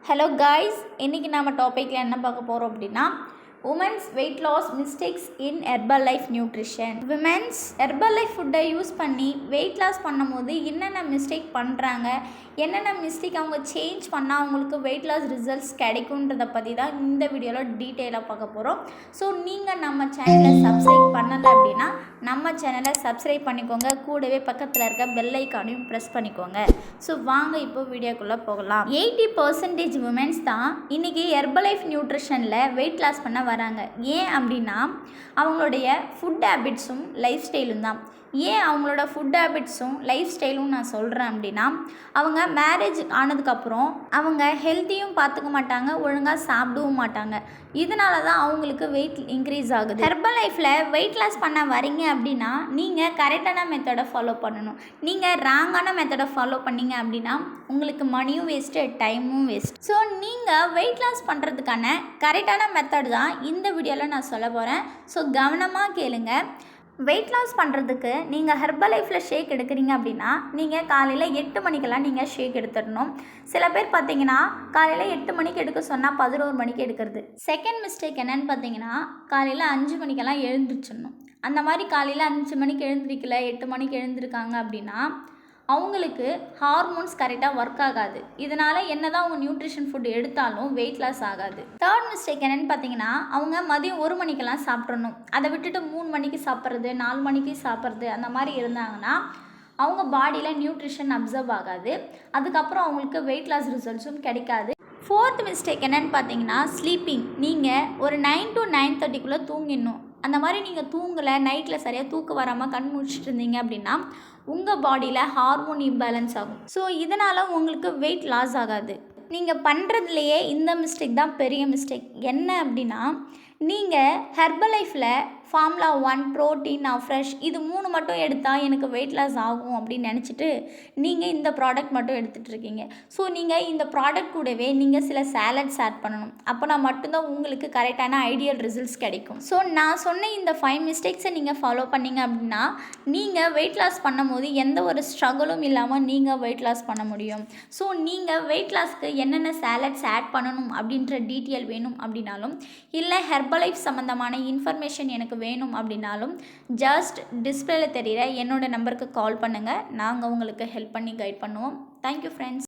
Hello guys, இன்றைக்கி நம்ம டாப்பிக்கில் என்ன பார்க்க போகிறோம் அப்படின்னா women's weight loss mistakes in Herbalife nutrition. Women's Herbalife ஃபுட்டை யூஸ் பண்ணி வெயிட் லாஸ் பண்ணும்போது என்னென்ன மிஸ்டேக் பண்ணுறாங்க, என்னென்ன மிஸ்டேக் அவங்க சேஞ்ச் பண்ணால் அவங்களுக்கு வெயிட் லாஸ் ரிசல்ட்ஸ் கிடைக்குன்றதை பற்றி தான் இந்த வீடியோவில் டீட்டெயிலாக பார்க்க போகிறோம். ஸோ நீங்கள் நம்ம சேனலை சப்ஸ்கிரைப் பண்ணலை அப்படின்னா நம்ம சேனலை சப்ஸ்கிரைப் பண்ணிக்கோங்க, கூடவே பக்கத்தில் இருக்க பெல் ஐக்கானையும் ப்ரெஸ் பண்ணிக்கோங்க. ஸோ வாங்க இப்போ வீடியோக்குள்ளே போகலாம். 80% விமென்ஸ் தான் இன்றைக்கி ஹெர்பல் லைஃப் நியூட்ரிஷனில் வெயிட் லாஸ் பண்ண வராங்க. ஏன் அப்படின்னா அவங்களுடைய ஃபுட் ஹேபிட்ஸும் லைஃப் ஸ்டைலும் தான். ஏன் அவங்களோட ஃபுட் ஹேபிட்ஸும் லைஃப் ஸ்டைலும் நான் சொல்கிறேன் அப்படின்னா அவங்க மேரேஜ் ஆனதுக்கப்புறம் அவங்க ஹெல்த்தியும் பார்த்துக்க மாட்டாங்க, ஒழுங்காக சாப்பிடவும் மாட்டாங்க. இதனால தான் அவங்களுக்கு வெயிட் இன்க்ரீஸ் ஆகுது. ஹெர்பல் லைஃப்பில் வெயிட் லாஸ் பண்ண வரீங்க அப்படின்னா நீங்கள் கரெக்டான மெத்தடை ஃபாலோ பண்ணணும். நீங்கள் ராங்கான மெத்தடை ஃபாலோ பண்ணீங்க அப்படின்னா உங்களுக்கு மணியும் வேஸ்ட்டு, டைமும் வேஸ்ட். ஸோ நீங்கள் வெயிட் லாஸ் பண்ணுறதுக்கான கரெக்டான மெத்தட் தான் இந்த வீடியோவில் நான் சொல்ல போகிறேன். ஸோ கவனமாக கேளுங்க. வெயிட் லாஸ் பண்ணுறதுக்கு நீங்கள் ஹெர்பல் லைஃப்பில் ஷேக் எடுக்கிறீங்க அப்படின்னா நீங்கள் காலையில் 8 மணிக்கெல்லாம் நீங்கள் ஷேக் எடுத்துடணும். சில பேர் பார்த்தீங்கன்னா காலையில் 8 மணிக்கு எடுக்க சொன்னால் 11 மணிக்கு எடுக்கிறது. செகண்ட் மிஸ்டேக் என்னென்னு பார்த்தீங்கன்னா காலையில் 5 மணிக்கெல்லாம் எழுந்திரிச்சிடணும். அந்த மாதிரி காலையில் 5 மணிக்கு எழுந்திரிக்கல, 8 மணிக்கு எழுந்திருக்காங்க அப்படின்னா அவங்களுக்கு ஹார்மோன்ஸ் கரெக்டாக ஒர்க் ஆகாது. இதனால் என்ன தான் அவங்க நியூட்ரிஷன் ஃபுட் எடுத்தாலும் வெயிட் லாஸ் ஆகாது. தேர்ட் மிஸ்டேக் என்னென்னு பார்த்தீங்கன்னா அவங்க மதியம் 1 மணிக்கெல்லாம் சாப்பிட்றணும். அதை விட்டுட்டு 3 மணிக்கு சாப்பிட்றது, 4 மணிக்கு சாப்பிட்றது அந்த மாதிரி இருந்தாங்கன்னா அவங்க பாடியில் நியூட்ரிஷன் அப்சர்வ் ஆகாது. அதுக்கப்புறம் அவங்களுக்கு வெயிட் லாஸ் ரிசல்ட்ஸும் கிடைக்காது. ஃபோர்த் மிஸ்டேக் என்னென்னு பார்த்தீங்கன்னா ஸ்லீப்பிங். நீங்கள் ஒரு 9 to 9:30 தூங்கிடணும். அந்த மாதிரி நீங்கள் தூங்கலை, நைட்டில் சரியாக தூக்கம் வராமல் கண் முழிச்சிட்டு இருந்தீங்க அப்படின்னா உங்கள் பாடியில் ஹார்மோன் இம்பேலன்ஸ் ஆகும். ஸோ இதனால் உங்களுக்கு வெயிட் லாஸ் ஆகாது. நீங்கள் பண்ணுறதுலையே இந்த மிஸ்டேக் தான் பெரிய மிஸ்டேக். என்ன அப்படின்னா நீங்கள் ஹெர்பல் லைஃப்பில் ஃபார்முலா 1, ப்ரோட்டீன், ஃப்ரெஷ் இது 3 மட்டும் எடுத்தால் எனக்கு வெயிட் லாஸ் ஆகும் அப்படின்னு நினச்சிட்டு நீங்கள் இந்த ப்ராடக்ட் மட்டும் எடுத்துகிட்டு இருக்கீங்க. ஸோ நீங்கள் இந்த ப்ராடக்ட் கூடவே நீங்கள் சில சாலட்ஸ் ஆட் பண்ணணும். அப்போனா மட்டும்தான் உங்களுக்கு கரெக்டான ஐடியல் ரிசல்ட்ஸ் கிடைக்கும். ஸோ நான் சொன்ன இந்த 5 மிஸ்டேக்ஸை நீங்கள் ஃபாலோ பண்ணிங்க அப்படின்னா நீங்கள் வெயிட் லாஸ் பண்ணும் போது எந்த ஒரு ஸ்ட்ரகிளும் இல்லாமல் நீங்கள் வெயிட் லாஸ் பண்ண முடியும். ஸோ நீங்கள் வெயிட் லாஸ்க்கு என்னென்ன சாலட்ஸ் ஆட் பண்ணணும் அப்படின்ற டீட்டெயில் வேணும் அப்படின்னாலும் இல்லை ஹெர்பல் லைஃப் சம்மந்தமான இன்ஃபர்மேஷன் எனக்கு வேணும் அப்படின்னாலும் ஜஸ்ட் டிஸ்பிளேல தெரிகிற என்னோட நம்பருக்கு கால் பண்ணுங்கள். நாங்கள் உங்களுக்கு ஹெல்ப் பண்ணி கைட் பண்ணுவோம். Thank you friends.